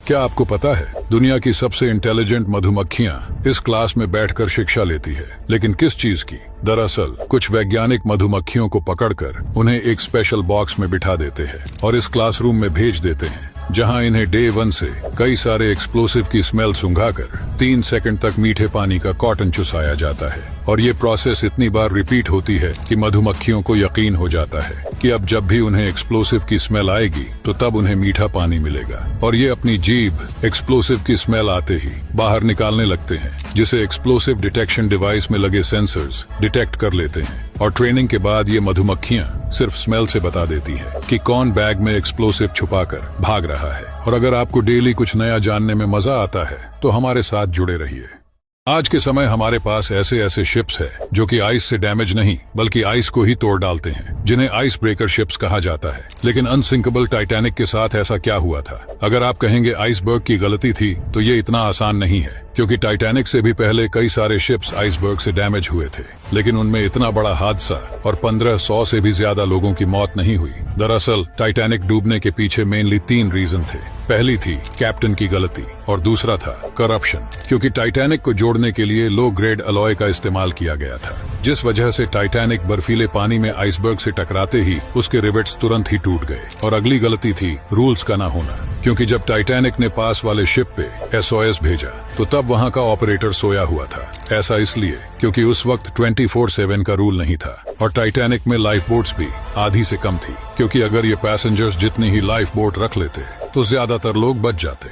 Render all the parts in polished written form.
क्या आपको पता है दुनिया की सबसे इंटेलिजेंट मधुमक्खियां इस क्लास में बैठकर शिक्षा लेती है, लेकिन किस चीज की? दरअसल कुछ वैज्ञानिक मधुमक्खियों को पकड़कर उन्हें एक स्पेशल बॉक्स में बिठा देते हैं और इस क्लासरूम में भेज देते हैं, जहां इन्हें डे 1 से कई सारे एक्सप्लोसिव की स्मेल सूंघाकर 3 सेकंड तक मीठे पानी का कॉटन चुसाया जाता है। और ये प्रोसेस इतनी बार रिपीट होती है कि मधुमक्खियों को यकीन हो जाता है कि अब जब भी उन्हें एक्सप्लोसिव की स्मेल आएगी तो तब उन्हें मीठा पानी मिलेगा। और ये अपनी जीभ एक्सप्लोसिव की स्मेल आते ही बाहर निकालने लगते हैं, जिसे एक्सप्लोसिव डिटेक्शन डिवाइस में लगे सेंसर्स डिटेक्ट कर लेते हैं। और ट्रेनिंग के बाद ये मधुमक्खियां सिर्फ स्मेल से बता देती हैं कि कौन बैग में एक्सप्लोसिव छुपाकर भाग रहा है। और अगर आपको डेली कुछ नया जानने में मजा आता है तो हमारे साथ जुड़े रहिए। आज के समय हमारे पास ऐसे ऐसे शिप्स है जो कि आइस से डैमेज नहीं बल्कि आइस को ही तोड़ डालते हैं, जिन्हें आइस ब्रेकर शिप्स कहा जाता है। लेकिन अनसिंकेबल टाइटैनिक के साथ ऐसा क्या हुआ था? अगर आप कहेंगे आइसबर्ग की गलती थी तो ये इतना आसान नहीं है, क्योंकि टाइटैनिक से भी पहले कई सारे शिप्स आइसबर्ग से डैमेज हुए थे, लेकिन उनमें इतना बड़ा हादसा और 1500 से भी ज्यादा लोगों की मौत नहीं हुई। दरअसल टाइटैनिक डूबने के पीछे मेनली 3 रीजन थे। पहली थी कैप्टन की गलती और दूसरा था करप्शन, क्योंकि टाइटैनिक को जोड़ने के लिए लो ग्रेड अलॉय का इस्तेमाल किया गया था, जिस वजह से टाइटैनिक बर्फीले पानी में आइसबर्ग से टकराते ही उसके रिवेट्स तुरंत ही टूट गए। और अगली गलती थी रूल्स का ना होना, क्योंकि जब टाइटैनिक ने पास वाले शिप पे SOS भेजा तो तब वहां का ऑपरेटर सोया हुआ था। ऐसा इसलिए क्योंकि उस वक्त 24/7 का रूल नहीं था और टाइटैनिक में लाइफ बोट्स भी आधी से कम थी, क्योंकि अगर ये पैसेंजर्स जितनी ही लाइफ बोट रख लेते तो ज्यादातर लोग बच जाते।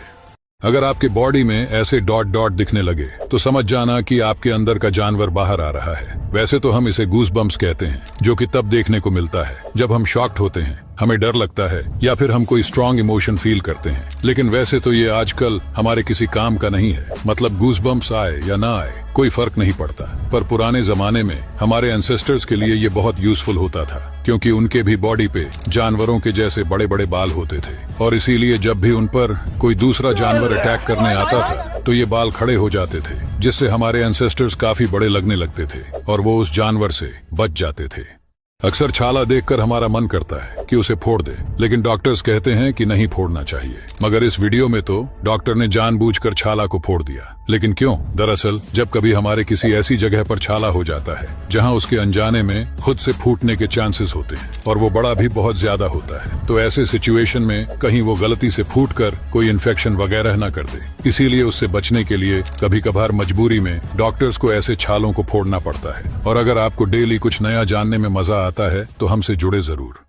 अगर आपके बॉडी में ऐसे डॉट डॉट दिखने लगे तो समझ जाना कि आपके अंदर का जानवर बाहर आ रहा है। वैसे तो हम इसे गूज बम्प्स कहते हैं, जो कि तब देखने को मिलता है जब हम शॉक्ड होते हैं, हमें डर लगता है या फिर हम कोई स्ट्रॉन्ग इमोशन फील करते हैं। लेकिन वैसे तो ये आजकल हमारे किसी काम का नहीं है, मतलब गूज बम्प्स आए या ना आए कोई फर्क नहीं पड़ता। पर पुराने जमाने में हमारे एंसेस्टर्स के लिए ये बहुत यूजफुल होता था, क्योंकि उनके भी बॉडी पे जानवरों के जैसे बड़े बड़े बाल होते थे और इसीलिए जब भी उन पर कोई दूसरा जानवर अटैक करने आता था तो ये बाल खड़े हो जाते थे, जिससे हमारे एंसेस्टर्स काफी बड़े लगने लगते थे और वो उस जानवर से बच जाते थे। अक्सर छाला देखकर हमारा मन करता है कि उसे फोड़ दे, लेकिन डॉक्टर्स कहते हैं कि नहीं फोड़ना चाहिए। मगर इस वीडियो में तो डॉक्टर ने जानबूझकर छाला को फोड़ दिया। लेकिन क्यों? दरअसल जब कभी हमारे किसी ऐसी जगह पर छाला हो जाता है जहां उसके अनजाने में खुद से फूटने के चांसेस होते हैं और वो बड़ा भी बहुत ज्यादा होता है, तो ऐसे सिचुएशन में कहीं वो गलती से फूटकर कोई इन्फेक्शन वगैरह न कर दे। इसीलिए उससे बचने के लिए कभी कभार मजबूरी में डॉक्टर्स को ऐसे छालों को फोड़ना पड़ता है। और अगर आपको डेली कुछ नया जानने में मजा आता है तो हमसे जुड़े जरूर।